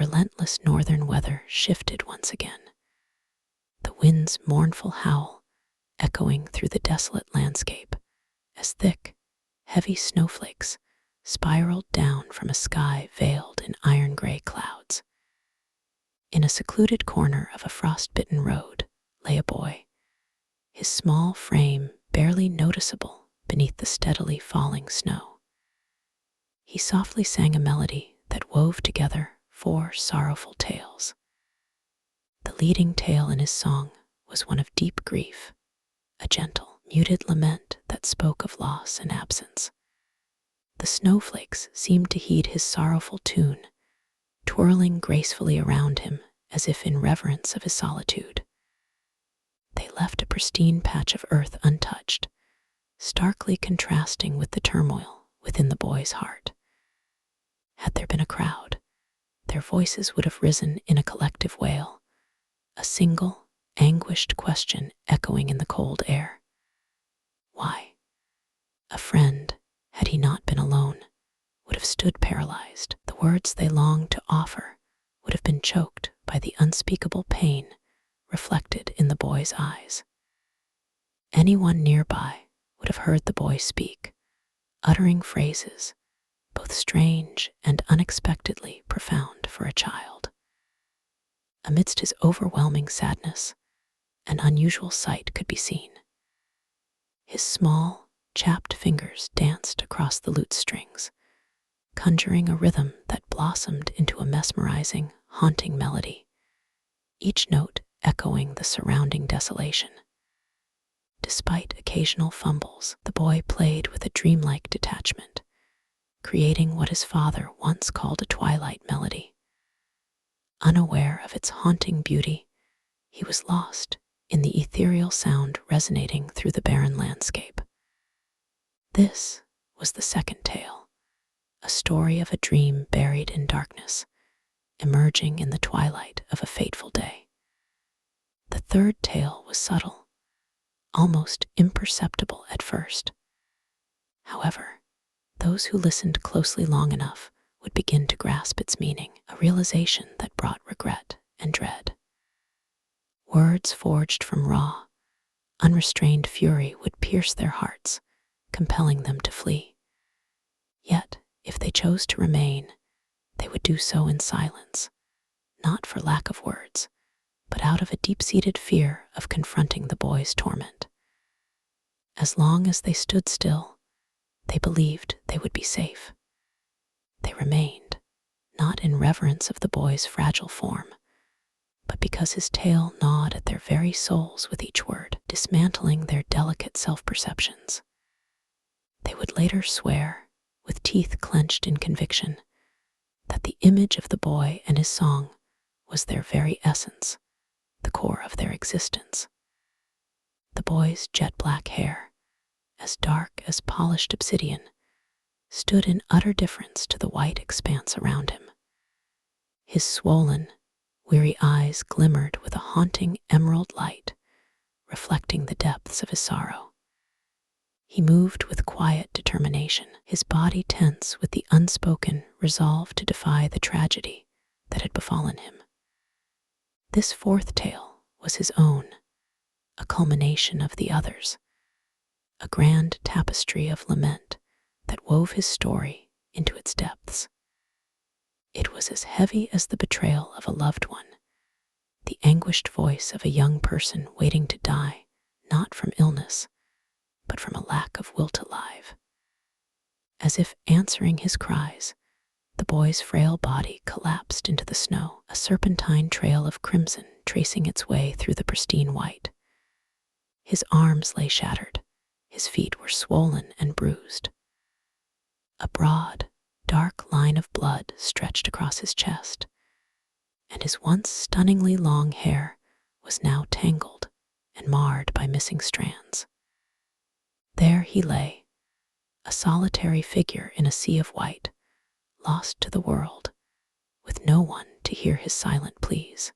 relentless northern weather shifted once again, the wind's mournful howl echoing through the desolate landscape as thick, heavy snowflakes spiraled down from a sky veiled in iron-gray clouds. In a secluded corner of a frost-bitten road lay a boy, his small frame barely noticeable beneath the steadily falling snow. He softly sang a melody that wove together 4 sorrowful tales. The leading tale in his song was one of deep grief, a gentle, muted lament that spoke of loss and absence. The snowflakes seemed to heed his sorrowful tune, twirling gracefully around him as if in reverence of his solitude. They left a pristine patch of earth untouched, starkly contrasting with the turmoil within the boy's heart. Had there been a crowd, their voices would have risen in a collective wail, a single, anguished question echoing in the cold air. Why? A friend, had he not been alone, would have stood paralyzed. The words they longed to offer would have been choked by the unspeakable pain reflected in the boy's eyes. Anyone nearby would have heard the boy speak, uttering phrases both strange and unexpectedly profound for a child. Amidst his overwhelming sadness, an unusual sight could be seen. His small, chapped fingers danced across the lute strings, conjuring a rhythm that blossomed into a mesmerizing, haunting melody, each note echoing the surrounding desolation. Despite occasional fumbles, the boy played with a dreamlike detachment, creating what his father once called a twilight melody. Unaware of its haunting beauty, he was lost in the ethereal sound resonating through the barren landscape. This was the second tale, a story of a dream buried in darkness, emerging in the twilight of a fateful day. The third tale was subtle, almost imperceptible at first. However, those who listened closely long enough would begin to grasp its meaning, a realization that brought regret and dread. Words forged from raw, unrestrained fury would pierce their hearts, compelling them to flee. Yet, if they chose to remain, they would do so in silence, not for lack of words, but out of a deep-seated fear of confronting the boy's torment. As long as they stood still, they believed they would be safe. They remained, not in reverence of the boy's fragile form, but because his tale gnawed at their very souls with each word, dismantling their delicate self-perceptions. They would later swear, with teeth clenched in conviction, that the image of the boy and his song was their very essence, the core of their existence. The boy's jet-black hair, as dark as polished obsidian, stood in utter difference to the white expanse around him. His swollen, weary eyes glimmered with a haunting emerald light, reflecting the depths of his sorrow. He moved with quiet determination, his body tense with the unspoken resolve to defy the tragedy that had befallen him. This fourth tale was his own, a culmination of the others, a grand tapestry of lament that wove his story into its depths. It was as heavy as the betrayal of a loved one, the anguished voice of a young person waiting to die, not from illness, but from a lack of will to live. As if answering his cries, the boy's frail body collapsed into the snow, a serpentine trail of crimson tracing its way through the pristine white. His arms lay shattered, his feet were swollen and bruised. A broad, dark line of blood stretched across his chest, and his once stunningly long hair was now tangled and marred by missing strands. There he lay, a solitary figure in a sea of white, lost to the world, with no one to hear his silent pleas.